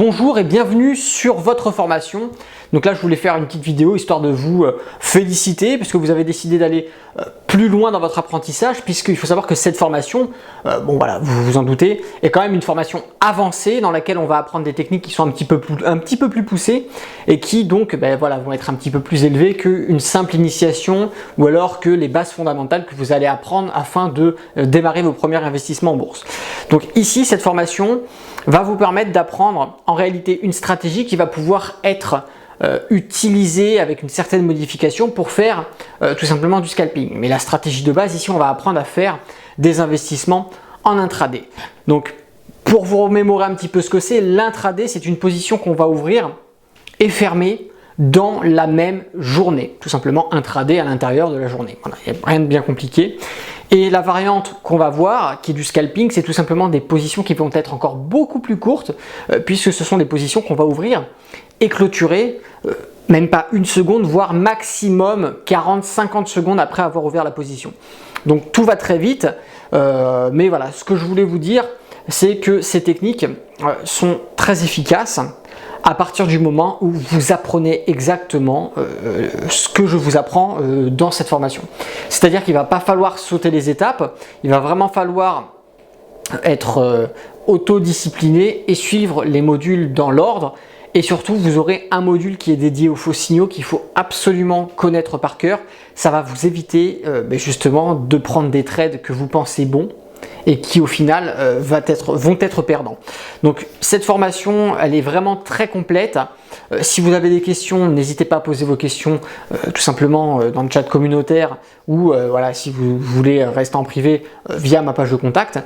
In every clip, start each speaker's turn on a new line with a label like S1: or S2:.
S1: Bonjour et bienvenue sur votre formation. Donc là je voulais faire une petite vidéo histoire de vous féliciter parce que vous avez décidé d'aller plus loin dans votre apprentissage, puisqu'il faut savoir que cette formation, bon voilà, vous vous en doutez, est quand même une formation avancée dans laquelle on va apprendre des techniques qui sont un petit peu plus poussées et qui donc voilà, vont être un petit peu plus élevées qu'une simple initiation ou alors que les bases fondamentales que vous allez apprendre afin de démarrer vos premiers investissements en bourse. Donc ici cette formation va vous permettre d'apprendre en réalité une stratégie qui va pouvoir être utilisée avec une certaine modification pour faire tout simplement du scalping. Mais la stratégie de base, ici on va apprendre à faire des investissements en intraday. Donc pour vous remémorer un petit peu ce que c'est, l'intraday c'est une position qu'on va ouvrir et fermer dans la même journée, tout simplement intraday à l'intérieur de la journée. Voilà, il n'y a rien de bien compliqué. Et la variante qu'on va voir, qui est du scalping, c'est tout simplement des positions qui vont être encore beaucoup plus courtes, puisque ce sont des positions qu'on va ouvrir et clôturer, même pas une seconde, voire maximum 40-50 secondes après avoir ouvert la position. Donc tout va très vite, mais voilà, ce que je voulais vous dire, c'est que ces techniques sont très efficaces à partir du moment où vous apprenez exactement ce que je vous apprends dans cette formation. C'est-à-dire qu'il ne va pas falloir sauter les étapes, il va vraiment falloir être autodiscipliné et suivre les modules dans l'ordre. Et surtout, vous aurez un module qui est dédié aux faux signaux qu'il faut absolument connaître par cœur. Ça va vous éviter justement de prendre des trades que vous pensez bons et qui au final vont être perdants. Donc cette formation, elle est vraiment très complète. Si vous avez des questions, n'hésitez pas à poser vos questions tout simplement dans le chat communautaire ou voilà, si vous voulez rester en privé via ma page de contact.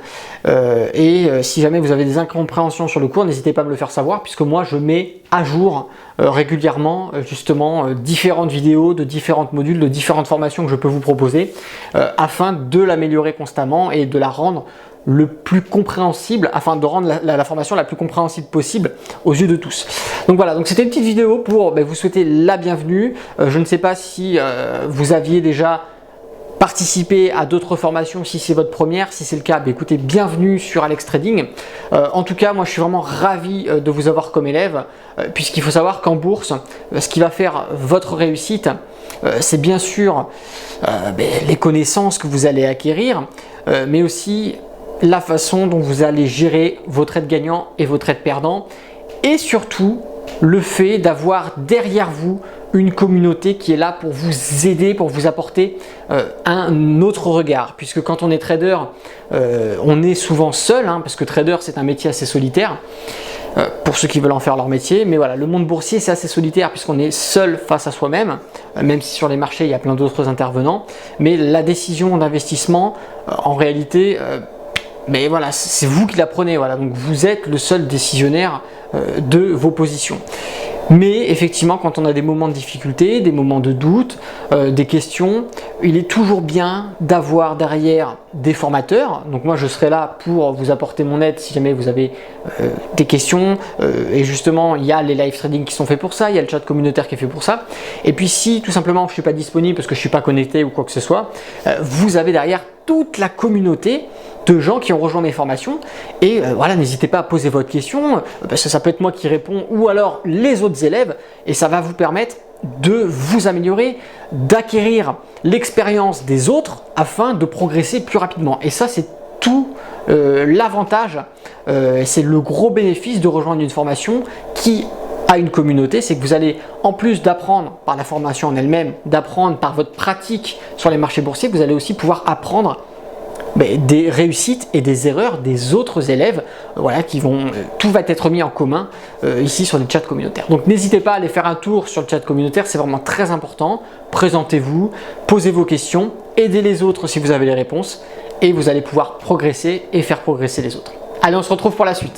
S1: Si jamais vous avez des incompréhensions sur le cours, n'hésitez pas à me le faire savoir, puisque moi je mets à jour régulièrement justement différentes vidéos de différents modules, de différentes formations que je peux vous proposer afin de l'améliorer constamment et de la rendre le plus compréhensible, afin de rendre la formation la plus compréhensible possible aux yeux de tous. Donc voilà, donc c'était une petite vidéo pour vous souhaiter la bienvenue. Je ne sais pas si vous aviez déjà participé à d'autres formations, si c'est votre première. Si c'est le cas, écoutez, bienvenue sur Alex Trading. En tout cas, moi je suis vraiment ravi de vous avoir comme élève, puisqu'il faut savoir qu'en bourse, ce qui va faire votre réussite, c'est bien sûr les connaissances que vous allez acquérir, mais aussi la façon dont vous allez gérer vos trades gagnants et vos trades perdants, et surtout le fait d'avoir derrière vous une communauté qui est là pour vous aider, pour vous apporter un autre regard, puisque quand on est trader, on est souvent seul, parce que trader c'est un métier assez solitaire pour ceux qui veulent en faire leur métier. Mais voilà, le monde boursier c'est assez solitaire puisqu'on est seul face à soi-même, même si sur les marchés il y a plein d'autres intervenants. Mais la décision d'investissement, en réalité, mais voilà, c'est vous qui la prenez, voilà. Donc vous êtes le seul décisionnaire de vos positions. Mais effectivement, quand on a des moments de difficulté, des moments de doute, des questions, il est toujours bien d'avoir derrière des formateurs. Donc moi je serai là pour vous apporter mon aide si jamais vous avez des questions, et justement il y a les live trading qui sont faits pour ça, il y a le chat communautaire qui est fait pour ça. Et puis si tout simplement je ne suis pas disponible parce que je ne suis pas connecté ou quoi que ce soit, vous avez derrière toute la communauté de gens qui ont rejoint mes formations, et voilà, n'hésitez pas à poser votre question, parce que ça peut être moi qui réponds ou alors les autres élèves, et ça va vous permettre de vous améliorer, d'acquérir l'expérience des autres afin de progresser plus rapidement. Et ça c'est tout l'avantage, c'est le gros bénéfice de rejoindre une formation qui a une communauté, c'est que vous allez, en plus d'apprendre par la formation en elle-même, d'apprendre par votre pratique sur les marchés boursiers, vous allez aussi pouvoir apprendre des réussites et des erreurs des autres élèves, voilà, tout va être mis en commun ici sur les chats communautaires. Donc n'hésitez pas à aller faire un tour sur le chat communautaire, c'est vraiment très important. Présentez-vous, posez vos questions, aidez les autres si vous avez les réponses, et vous allez pouvoir progresser et faire progresser les autres. Allez, on se retrouve pour la suite.